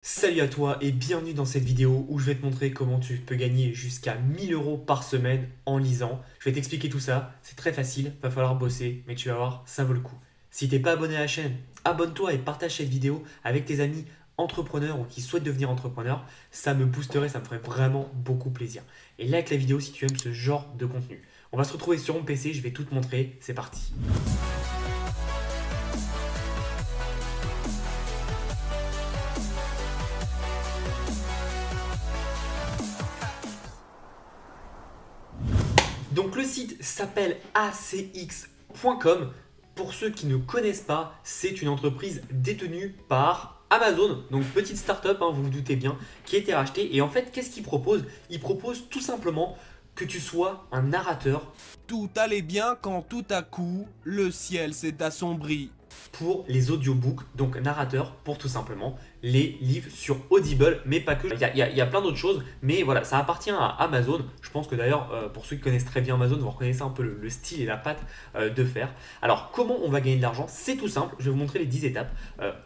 Salut à toi et bienvenue dans cette vidéo où je vais te montrer comment tu peux gagner jusqu'à 1000 euros par semaine en lisant. Je vais t'expliquer tout ça, c'est très facile, va falloir bosser, mais tu vas voir, ça vaut le coup. Si t'es pas abonné à la chaîne, abonne-toi et partage cette vidéo avec tes amis entrepreneurs ou qui souhaitent devenir entrepreneurs, ça me boosterait, ça me ferait vraiment beaucoup plaisir. Et like la vidéo si tu aimes ce genre de contenu. On va se retrouver sur mon PC, je vais tout te montrer, c'est parti. Donc le site s'appelle acx.com. Pour ceux qui ne connaissent pas, c'est une entreprise détenue par Amazon, donc petite start-up, vous vous doutez bien, qui a été rachetée. Et en fait, qu'est-ce qu'ils proposent? Ils proposent tout simplement que tu sois un narrateur Tout allait bien quand tout à coup, le ciel s'est assombri. pour les audiobooks, donc narrateur pour tout simplement les livres sur Audible, mais pas que. Il y a plein d'autres choses, mais voilà, ça appartient à Amazon. Je pense que d'ailleurs, pour ceux qui connaissent très bien Amazon, vous reconnaissez un peu le style et la patte de faire. Alors, comment on va gagner de l'argent? C'est tout simple, je vais vous montrer les 10 étapes.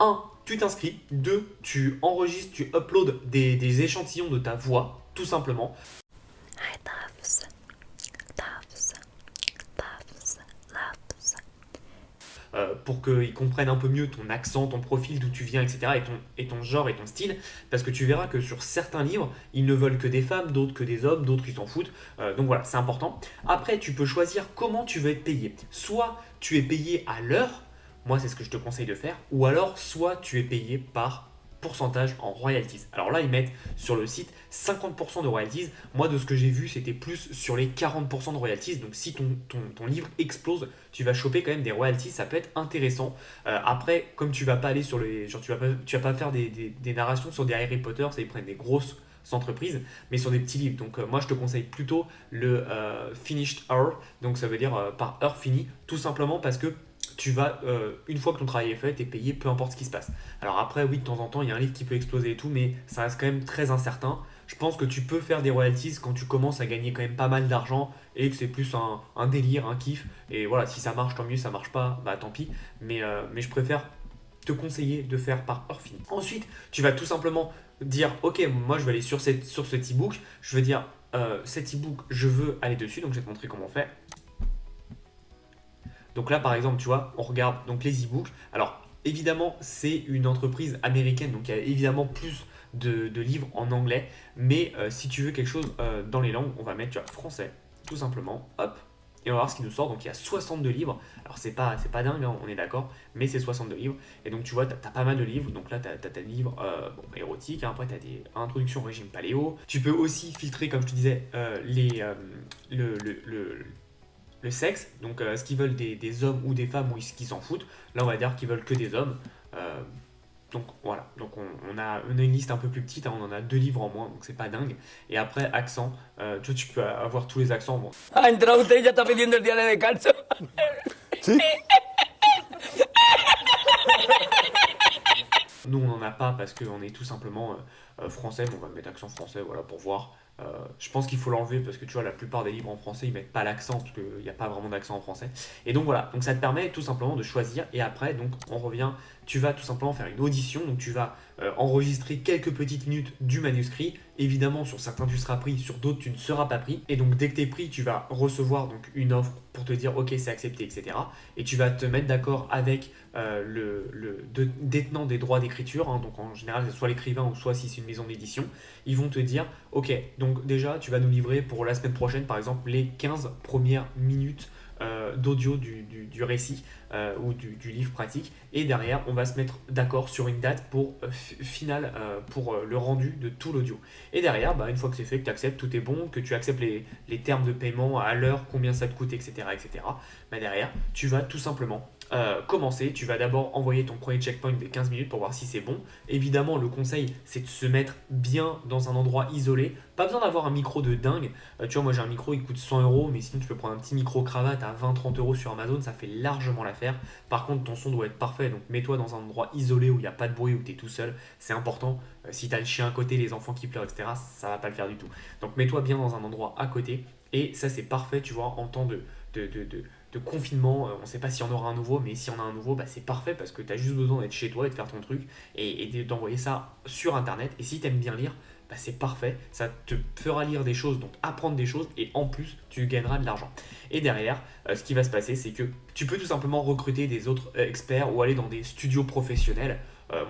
1, tu t'inscris. 2, tu enregistres, tu uploads des échantillons de ta voix, tout simplement. Hi, loves, loves. Pour qu'ils comprennent un peu mieux ton accent, ton profil, d'où tu viens, etc. Et ton genre et ton style. Parce que tu verras que sur certains livres, ils ne veulent que des femmes, d'autres que des hommes, d'autres ils s'en foutent. Donc voilà, c'est important. Après, tu peux choisir comment tu veux être payé. Soit tu es payé à l'heure, moi c'est ce que je te conseille de faire, ou alors soit tu es payé par pourcentage en royalties. Alors là, ils mettent sur le site 50% de royalties. Moi, de ce que j'ai vu, c'était plus sur les 40% de royalties. Donc, si ton livre explose, tu vas choper quand même des royalties. Ça peut être intéressant. Après, comme tu vas pas aller sur les. Genre, tu vas pas faire des narrations sur des Harry Potter, ça, ils prennent des grosses entreprises, mais sur des petits livres. Donc, moi, je te conseille plutôt le finished hour. Donc, ça veut dire par heure finie, tout simplement parce que tu vas, une fois que ton travail est fait, t'es payé peu importe ce qui se passe. Alors après, oui, de temps en temps, il y a un livre qui peut exploser et tout, mais ça reste quand même très incertain. Je pense que tu peux faire des royalties quand tu commences à gagner quand même pas mal d'argent et que c'est plus un délire, un kiff. Et voilà, si ça marche, tant mieux, ça marche pas, bah tant pis. Mais je préfère te conseiller de faire par heure finie. Ensuite, tu vas tout simplement dire, ok, moi je vais aller sur cet e-book, je veux dire, cet e-book, je veux aller dessus, donc je vais te montrer comment on fait. Donc là, par exemple, tu vois, on regarde donc les e-books. Alors, évidemment, c'est une entreprise américaine, donc il y a évidemment plus de livres en anglais. Mais si tu veux quelque chose dans les langues, on va mettre, tu vois, français, tout simplement. Hop. Et on va voir ce qui nous sort. Donc il y a 62 livres. Alors c'est pas dingue, on est d'accord, mais c'est 62 livres. Et donc tu vois, tu as pas mal de livres. Donc là, tu as tes livres érotiques. Après, tu as des introductions au régime paléo. Tu peux aussi filtrer, comme je te disais, le sexe, donc ce qu'ils veulent des hommes ou des femmes ou ce qu'ils s'en foutent. Là, on va dire qu'ils veulent que des hommes. Euh, donc voilà, donc on a une liste un peu plus petite, on en a 2 livres en moins, donc c'est pas dingue. Et après, accent, tu peux avoir tous les accents. Bon. Ha entrado usted y ya está pidiendo el día de descanso. Nous, on n'en a pas parce qu'on est tout simplement français, mais on va mettre accent français, voilà, pour voir. Je pense qu'il faut l'enlever parce que tu vois, la plupart des livres en français, ils mettent pas l'accent parce qu'il n'y a pas vraiment d'accent en français. Et donc voilà, donc ça te permet tout simplement de choisir. Et après, donc on revient, tu vas tout simplement faire une audition. Donc tu vas enregistrer quelques petites minutes du manuscrit. Évidemment, sur certains tu seras pris, sur d'autres tu ne seras pas pris. Et donc dès que tu es pris, tu vas recevoir donc une offre pour te dire ok, c'est accepté, etc. Et tu vas te mettre d'accord avec le détenant des droits d'écriture. Donc en général, c'est soit l'écrivain ou soit si c'est une maison d'édition. Ils vont te dire ok, donc déjà tu vas nous livrer pour la semaine prochaine par exemple les 15 premières minutes d'audio du récit ou du livre pratique, et derrière on va se mettre d'accord sur une date pour finale pour le rendu de tout l'audio. Et derrière, une fois que c'est fait, que tu acceptes, tout est bon, que tu acceptes les termes de paiement à l'heure, combien ça te coûte, etc. Derrière tu vas tout simplement commencer. Tu vas d'abord envoyer ton premier checkpoint de 15 minutes pour voir si c'est bon. Évidemment, le conseil, c'est de se mettre bien dans un endroit isolé. Pas besoin d'avoir un micro de dingue. Tu vois, moi j'ai un micro, il coûte 100 euros, mais sinon tu peux prendre un petit micro cravate à 20-30 euros sur Amazon, ça fait largement l'affaire. Par contre, ton son doit être parfait, donc mets-toi dans un endroit isolé où il n'y a pas de bruit, où tu es tout seul. C'est important. Si tu as le chien à côté, les enfants qui pleurent, etc., ça va pas le faire du tout. Donc mets-toi bien dans un endroit à côté. Et ça, c'est parfait, tu vois, en temps de de confinement. On ne sait pas s'il y en aura un nouveau, mais s'il y en a un nouveau, bah, c'est parfait parce que tu as juste besoin d'être chez toi et de faire ton truc et d'envoyer ça sur internet. Et si tu aimes bien lire, bah, c'est parfait, ça te fera lire des choses, donc apprendre des choses, et en plus tu gagneras de l'argent. Et derrière, ce qui va se passer, c'est que tu peux tout simplement recruter des autres experts ou aller dans des studios professionnels.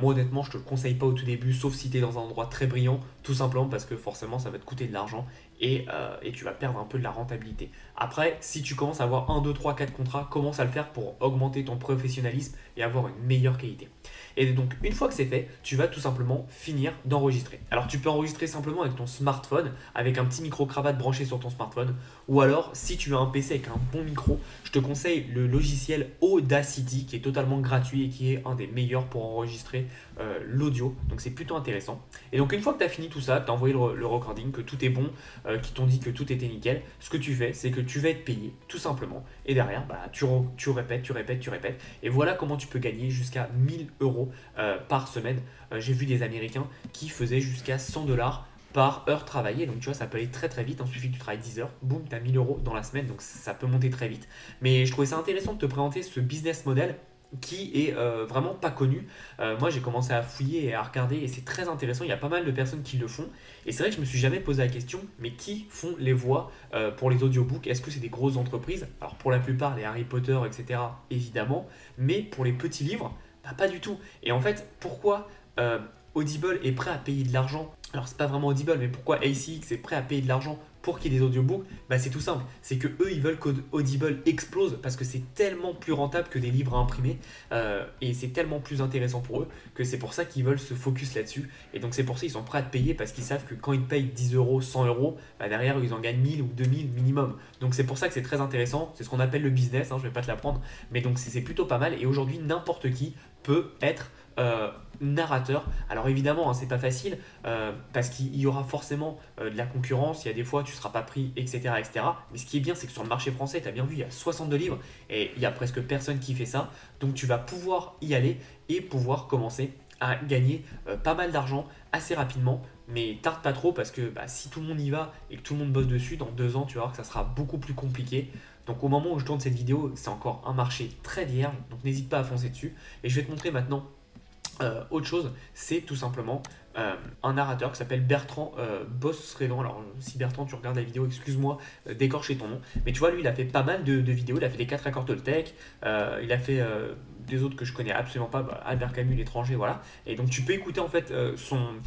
Moi honnêtement, je te le conseille pas au tout début, sauf si tu es dans un endroit très brillant, tout simplement parce que forcément ça va te coûter de l'argent et tu vas perdre un peu de la rentabilité. Après, si tu commences à avoir 1, 2, 3, 4 contrats, commence à le faire pour augmenter ton professionnalisme et avoir une meilleure qualité. Et donc une fois que c'est fait, tu vas tout simplement finir d'enregistrer. Alors tu peux enregistrer simplement avec ton smartphone, avec un petit micro-cravate branché sur ton smartphone, ou alors si tu as un PC avec un bon micro, je te conseille le logiciel Audacity qui est totalement gratuit et qui est un des meilleurs pour enregistrer l'audio. Donc c'est plutôt intéressant. Et donc une fois que tu as fini tout ça, que tu as envoyé le recording, que tout est bon, qu'ils t'ont dit que tout était nickel, ce que tu fais, c'est que tu vas être payé tout simplement. Et derrière, bah, tu répètes. Et voilà comment tu peux gagner jusqu'à 1000 euros par semaine. J'ai vu des Américains qui faisaient jusqu'à 100 $ par heure travaillée. Donc tu vois, ça peut aller très très vite. Il suffit que tu travailles 10 heures, boum, tu as 1000 euros dans la semaine. Donc ça peut monter très vite. Mais je trouvais ça intéressant de te présenter ce business model qui est vraiment pas connu. Moi j'ai commencé à fouiller et à regarder et c'est très intéressant, il y a pas mal de personnes qui le font et c'est vrai que je me suis jamais posé la question, mais qui font les voix pour les audiobooks? Est-ce que c'est des grosses entreprises? Alors pour la plupart les Harry Potter etc évidemment, mais pour les petits livres, bah, pas du tout. Et en fait pourquoi Audible est prêt à payer de l'argent? Alors c'est pas vraiment Audible, mais pourquoi ACX est prêt à payer de l'argent pour qu'il y ait des audiobooks? Bah c'est tout simple, c'est que eux ils veulent qu'Audible explose parce que c'est tellement plus rentable que des livres à imprimer et c'est tellement plus intéressant pour eux que c'est pour ça qu'ils veulent se focus là-dessus. Et donc c'est pour ça qu'ils sont prêts à te payer parce qu'ils savent que quand ils te payent 10 euros, 100 euros, bah derrière ils en gagnent 1000 ou 2000 minimum. Donc c'est pour ça que c'est très intéressant, c'est ce qu'on appelle le business, hein, je vais pas te l'apprendre, mais donc c'est plutôt pas mal et aujourd'hui n'importe qui peut être narrateur. Alors évidemment hein, c'est pas facile parce qu'il y aura forcément de la concurrence, il y a des fois tu seras pas pris etc. Mais ce qui est bien c'est que sur le marché français tu as bien vu il y a 62 livres et il y a presque personne qui fait ça, donc tu vas pouvoir y aller et pouvoir commencer à gagner pas mal d'argent assez rapidement, mais tarde pas trop parce que bah, si tout le monde y va et que tout le monde bosse dessus, dans 2 ans tu vas voir que ça sera beaucoup plus compliqué. Donc au moment où je tourne cette vidéo c'est encore un marché très vierge, donc n'hésite pas à foncer dessus et je vais te montrer maintenant autre chose, c'est tout simplement un narrateur qui s'appelle Bertrand Bossredon. Alors si Bertrand tu regardes la vidéo, excuse-moi d'écorcher ton nom, mais tu vois lui il a fait pas mal de vidéos, il a fait les 4 accords Toltec, il a fait des autres que je connais absolument pas, bah, Albert Camus l'étranger, voilà. Et donc tu peux écouter en fait son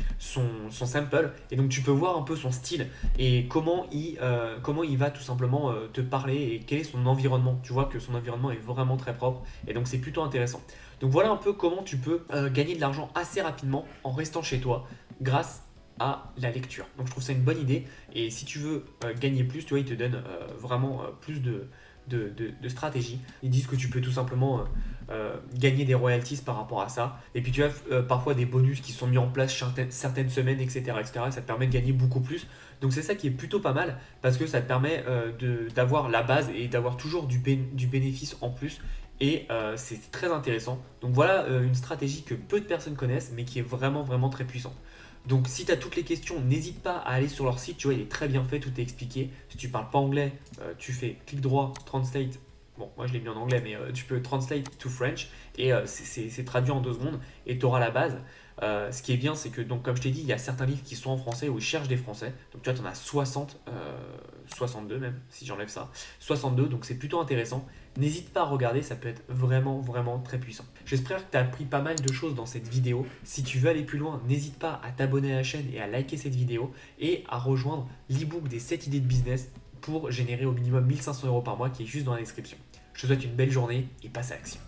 sample et donc tu peux voir un peu son style et comment il va tout simplement te parler et quel est son environnement. Tu vois que son environnement est vraiment très propre et donc c'est plutôt intéressant. Donc voilà un peu comment tu peux gagner de l'argent assez rapidement en restant chez toi grâce à la lecture. Donc je trouve ça une bonne idée et si tu veux gagner plus, tu vois, ils te donnent vraiment plus de stratégie. Ils disent que tu peux tout simplement gagner des royalties par rapport à ça. Et puis tu as parfois des bonus qui sont mis en place certaines semaines, etc., etc. Ça te permet de gagner beaucoup plus. Donc c'est ça qui est plutôt pas mal parce que ça te permet d'avoir la base et d'avoir toujours du bénéfice en plus. Et c'est très intéressant. Donc voilà une stratégie que peu de personnes connaissent mais qui est vraiment vraiment très puissante. Donc si tu as toutes les questions, n'hésite pas à aller sur leur site, tu vois il est très bien fait, tout est expliqué. Si tu parles pas anglais, tu fais clic droit, translate, bon moi je l'ai mis en anglais mais tu peux translate to French et c'est traduit en 2 secondes et tu auras la base. Ce qui est bien c'est que donc comme je t'ai dit, il y a certains livres qui sont en français où ils cherchent des français, donc tu vois tu en as 62 même si j'enlève ça, 62, donc c'est plutôt intéressant. N'hésite pas à regarder, ça peut être vraiment vraiment très puissant. J'espère que tu as appris pas mal de choses dans cette vidéo. Si tu veux aller plus loin, n'hésite pas à t'abonner à la chaîne et à liker cette vidéo et à rejoindre l'ebook des 7 idées de business pour générer au minimum 1500 € par mois qui est juste dans la description. Je te souhaite une belle journée et passe à l'action.